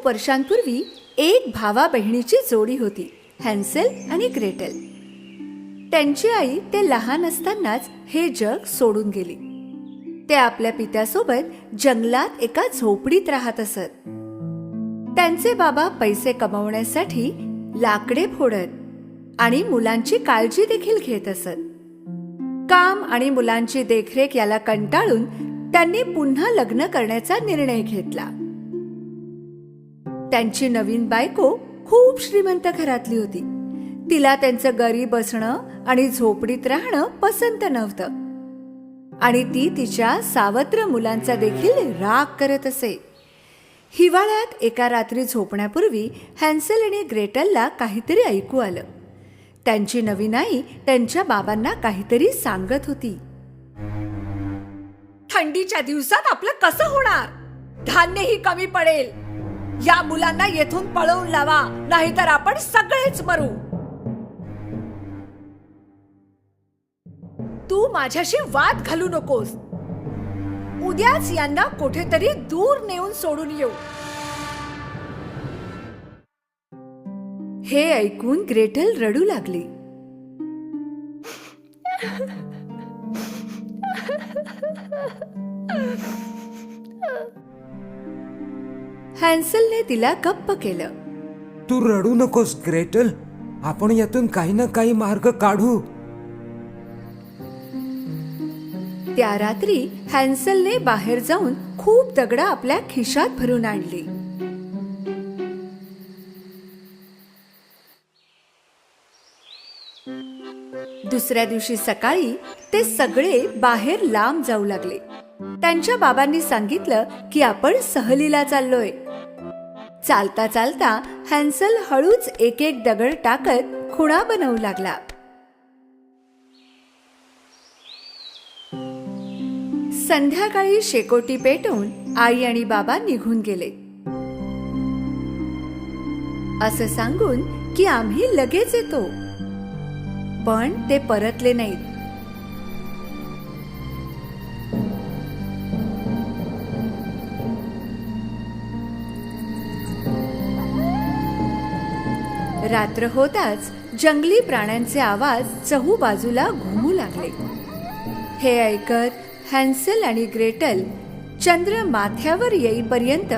खूप वर्षांपूर्वी एक भावा बहिणीची जोडी होती, हॅन्सेल आणि ग्रेटेल. त्यांची आई ते लहान असतानाच हे जग सोडून गेली. ते आपल्या पित्यासोबत जंगलात एका झोपडीत राहत असत. त्यांचे बाबा पैसे कमवण्यासाठी लाकडे फोडत आणि मुलांची काळजी देखील घेत असत. काम आणि मुलांची देखरेख याला कंटाळून त्यांनी पुन्हा लग्न करण्याचा निर्णय घेतला. त्यांची नवीन बायको खूप श्रीमंत घरातली होती. तिला त्यांचं गरीब असणं आणि झोपडीत राहणं पसंत नव्हतं आणि ती तिच्या सावत्र मुलांचा देखील राग करत असे. हिवाळ्यात एका रात्री झोपण्यापूर्वी हॅन्सेल आणि ग्रेटलला काहीतरी ऐकू आलं. त्यांची नवीन आई त्यांच्या बाबांना काहीतरी सांगत होती. थंडीच्या दिवसात आपलं कसं होणार? धान्यही कमी पडेल. या मुलांना येथून पळवून लावा, नाहीतर आपण सगळेच मरू. तू माझ्याशी वाद घालू नकोस. उद्याच यांना कुठेतरी दूर नेऊन सोडून येऊ. हे ऐकून ग्रेटल रडू लागली. हॅन्सेलने तिला गप्प केलं. तू रडू नकोस ग्रेटल, आपण यातून काही ना काही मार्ग काढू. त्या रात्री हॅन्सेलने बाहेर जाऊन खूप दगडं आपल्या खिशात भरून आणली. दुसऱ्या दिवशी सकाळी ते सगळे बाहेर लांब जाऊ लागले. त्यांच्या बाबांनी सांगितलं की आपण सहलीला चाललोय. चालता चालता हॅन्सेल हळूच एक एक दगड टाकत खुणा बनवू लागला. संध्याकाळी शेकोटी पेटवून आई आणि बाबा निघून गेले. असं सांगून की आम्ही लगेच येतो, पण ते परतले नाहीत. रात्र होताच जंगली प्राण्यांचे आवाज चहूबाजूला घुमू लागले. हे ऐकत हॅन्सेल आणि ग्रेटल चंद्र माथ्यावर येईपर्यंत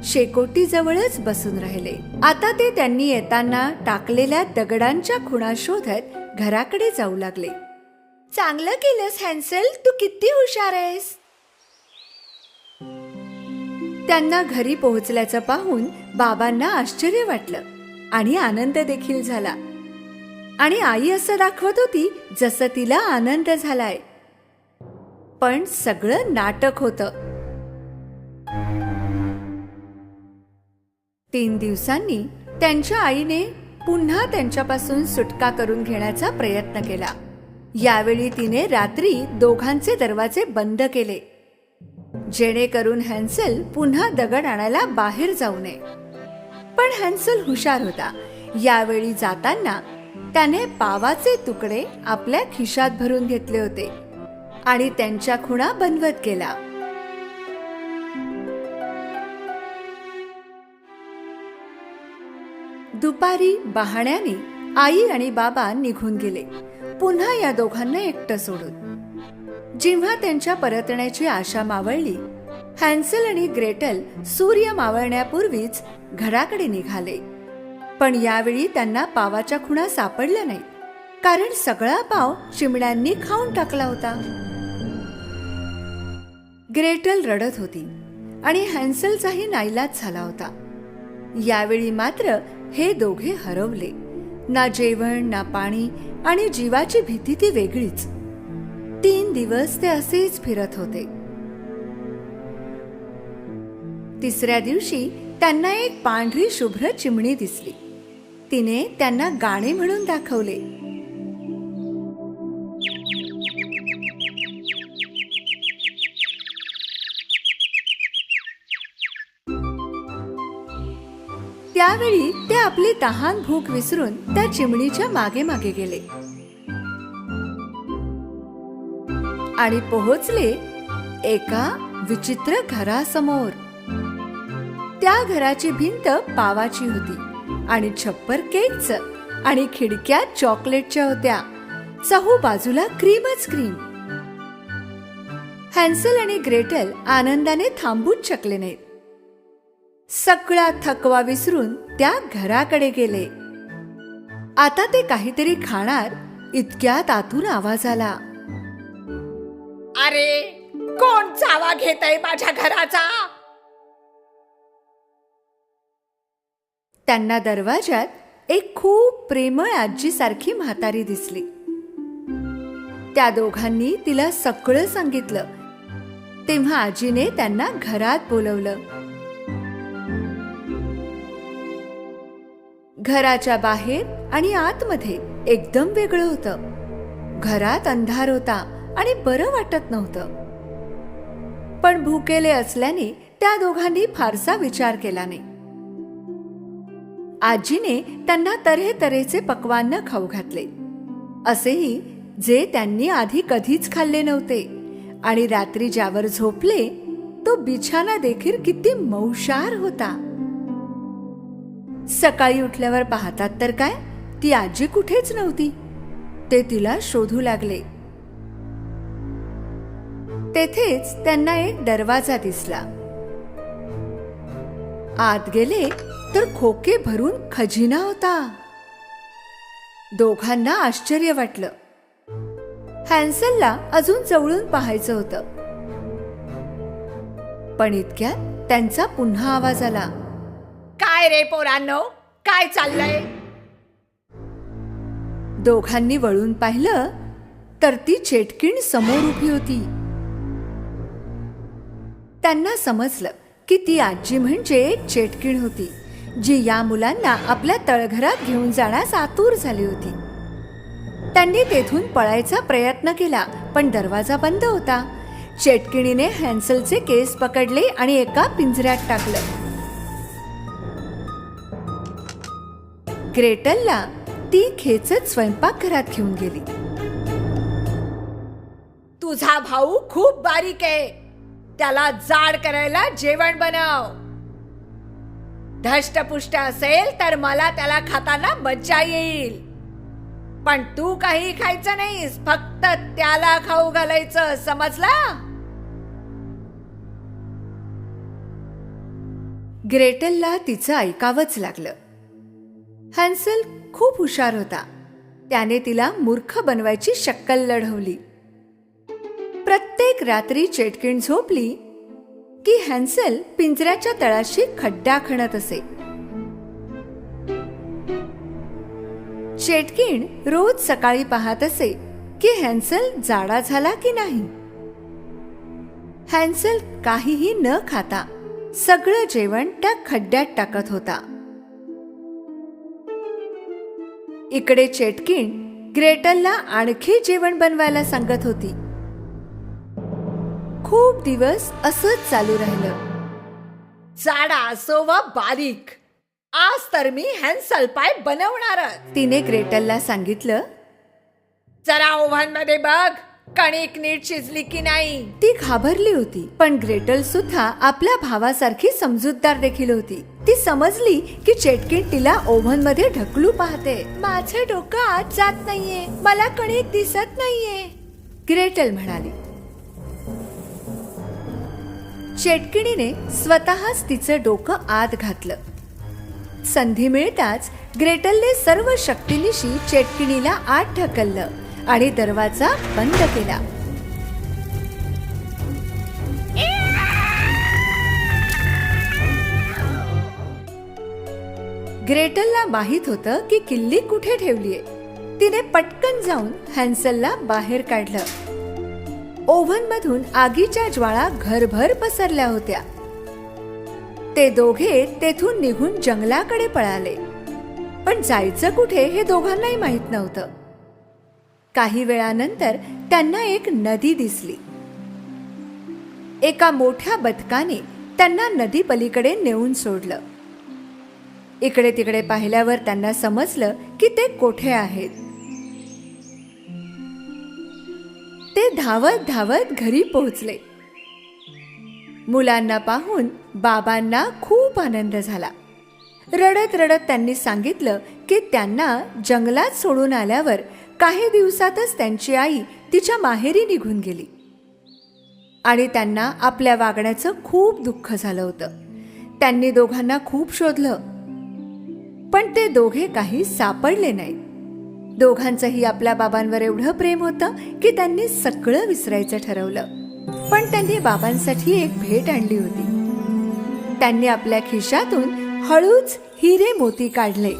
शेकोटीजवळच बसून राहिले. आता ते त्यांनी येताना टाकलेल्या दगडांच्या खुणा शोधत घराकडे जाऊ लागले. चांगलं केलंस हॅन्सेल, तू किती हुशार आहेस. त्यांना घरी पोहोचल्याचं पाहून बाबांना आश्चर्य वाटलं आणि आनंद देखील झाला. आणि आई असं दाखवत होती जसं तिला आनंद झालाय, पण सगळं नाटक होतं. 3 दिवसांनी त्यांच्या आईने पुन्हा त्यांच्यापासून सुटका करून घेण्याचा प्रयत्न केला. यावेळी तिने रात्री दोघांचे दरवाजे बंद केले, जेणेकरून हॅन्सेल पुन्हा दगड आणायला बाहेर जाऊ नये. पण हॅन्सेल हुशार होता. यावेळी जाताना त्याने पावाचे तुकडे आपल्या खिशात भरून घेतले होते आणि त्यांच्या खुणा बनवत गेला. दुपारी बहाण्याने आई आणि बाबा निघून गेले, पुन्हा या दोघांना एकटं सोडून. जेव्हा त्यांच्या परतण्याची आशा मावळली, हॅन्सेल आणि ग्रेटल सूर्य मावळण्यापूर्वीच घराकडे निघाले. पण यावेळी त्यांना पावाच्या खुणा सापडल्या नाहीत, कारण सगळा पाव चिमण्यांनी खाऊन टाकला होता. ग्रेटल रडत होती आणि हॅन्सेलचाही नाईलाज झाला होता. यावेळी मात्र हे दोघे हरवले. ना जेवण, ना पाणी आणि जीवाची भीती ती वेगळीच. 3 दिवस ते असेच फिरत होते. तिसऱ्या दिवशी त्यांना एक पांढरी शुभ्र चिमणी दिसली. तिने त्यांना गाणे म्हणून दाखवले. त्यावेळी ते आपली तहान भूक विसरून त्या चिमणीच्या मागे मागे गेले आणि पोहोचले एका विचित्र घरासमोर. त्या घराची भिंत पावाची होती आणि छप्पर केकचं आणि खिडक्या चॉकलेटच्या होत्या. चहू बाजूला क्रीमच क्रीम. हॅन्सल आणि ग्रेटल आनंदाने थांबूच शकले नाहीत. सगळा थकवा विसरून त्या घराकडे गेले. आता ते काहीतरी खाणार इतक्यात आतून आवाज आला. अरे, कोण चावा घेतय माझ्या घराचा? त्यांना दरवाजात एक खूप प्रेमळ आजीसारखी म्हातारी दिसली. त्या दोघांनी तिला सगळं सांगितलं. तेव्हा आजीने त्यांना घरात बोलवलं. घराच्या बाहेर आणि आतमध्ये एकदम वेगळं होतं. घरात अंधार होता आणि बरं वाटत नव्हतं. पण भुकेले असल्याने त्या दोघांनी फारसा विचार केला नाही. आजीने त्यांना तऱ्हेतऱ्हेचे पक्वान्न खाऊ घातले, असेही जे त्यांनी आधी कधीच खाल्ले नव्हते. आणि रात्री ज्यावर झोपले तो बिछाना देखील किती मौशार होता. सकाळी उठल्यावर पाहतात तर काय, ती आजी कुठेच नव्हती. ते तिला शोधू लागले. तेथेच त्यांना एक दरवाजा दिसला. आत गेले तर खोके भरून खजिना होता. दोघांना आश्चर्य वाटलं. हॅन्सलला अजून जवळून पाहायचं होतं. पण इतक्यात त्यांचा पुन्हा आवाज आला. काय रे पोरांनो, काय चाललंय? दोघांनी वळून पाहिलं तर ती चेटकीण समोर उभी होती. त्यांना समजलं की ती आजी म्हणजे एक चेटकीण होती, जी या मुलांना आपल्या तळघरात घेऊन जाण्यास आतुर झाली होती. त्यांनी तेथून पळायचा प्रयत्न केला, पण दरवाजा बंद होता. चेटकिणीने हॅन्सलचे केस पकडले आणि एका पिंजऱ्यात टाकलं. ग्रेटलला ती खेचत स्वयंपाकघरात घेऊन गेली. तुझा भाऊ खूप बारीक आहे, त्याला जाड करायला जेवण बनव. धष्टपुष्ट असेल तर मला त्याला खाताना मज्जा येईल. पण तू काही खायचं नाहीस, फक्त त्याला खाऊ घालायचं, समजला? ग्रेटलला तिचं ऐकावंच लागलं. हॅन्सल खूप हुशार होता. त्याने तिला मूर्ख बनवायची शक्कल लढवली. प्रत्येक रात्री चेटकीण झोपली की हॅन्सल पिंजऱ्याच्या तळाशी खड्डा खणत असे. चेटकीण रोज सकाळी पाहत असे की हॅन्सल जाडा झाला की नाही. हॅन्सल काहीही न खाता सगळं जेवण त्या खड्ड्यात टाकत होता. इकडे चेटकीण ग्रेटलला आणखी जेवण बनवायला सांगत होती. खूप दिवस असंच चालू राहिलं. जाडा असो व बारीक, आज तर मी हॅन्सल पाय बनवणारच. तिने ग्रेटलला सांगितलं. जरा ओव्हन मध्ये बघ, कणिक नीट शिजली की नाही. ती घाबरली होती, पण ग्रेटल सुद्धा आपल्या भावासारखी समजूतदार देखील होती. ती समजली की चेटकीण तिला ओव्हन मध्ये ढकलू पाहते. माझं डोकं आत जात नाहीये, मला कणिक दिसत नाहीये, ग्रेटल म्हणाली. चेटकिणीने स्वतःच तिचं डोकं आत घातलं. संधी मिळताच ग्रेटलने सर्व शक्तीनिशी चेटकिणीला आत ढकललं आणि दरवाजा बंद केला. ग्रेटलला माहित होतं की किल्ली कुठे ठेवलीये. तिने पटकन जाऊन हॅन्सलला बाहेर काढलं. ओव्हन मधून आगीच्या ज्वाळा घरभर पसरल्या होत्या. ते दोघे तेथून निघून जंगलाकडे पळाले, पण जायचं कुठे हे दोघांनाही माहित नव्हतं. काही वेळानंतर त्यांना एक नदी दिसली. एका मोठ्या बदकाने त्यांना नदी पलीकडे नेऊन सोडलं. इकडे तिकडे पाहिल्यावर त्यांना समजलं की ते कोठे आहेत. ते धावत धावत घरी पोहोचले. मुलांना पाहून बाबांना खूप खूप आनंद झाला. रडत रडत त्यांनी सांगितलं की त्यांना जंगलात सोडून आल्यावर काही दिवसातच त्यांची आई तिच्या माहेरी निघून गेली आणि त्यांना आपल्या वागण्याचं खूप दुःख झालं होतं. त्यांनी दोघांना खूप शोधलं, पण ते दोघे काही सापडले नाहीत. दोघांचंही आपल्या बाबांवर एवढं प्रेम होतं की त्यांनी सगळं विसरायचं ठरवलं. पण त्यांनी बाबांसाठी एक भेट आणली होती. त्यांनी आपल्या खिशातून हळूच हिरे मोती काढले,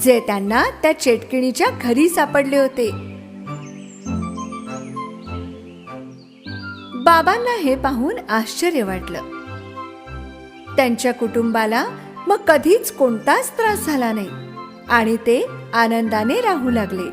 जे त्यांना त्या चेटकिणीच्या घरी सापडले होते. बाबांना हे पाहून आश्चर्य वाटलं. त्यांच्या कुटुंबाला मग कधीच कोणताच त्रास झाला नाही आणि ते आनंदाने राहू लागले.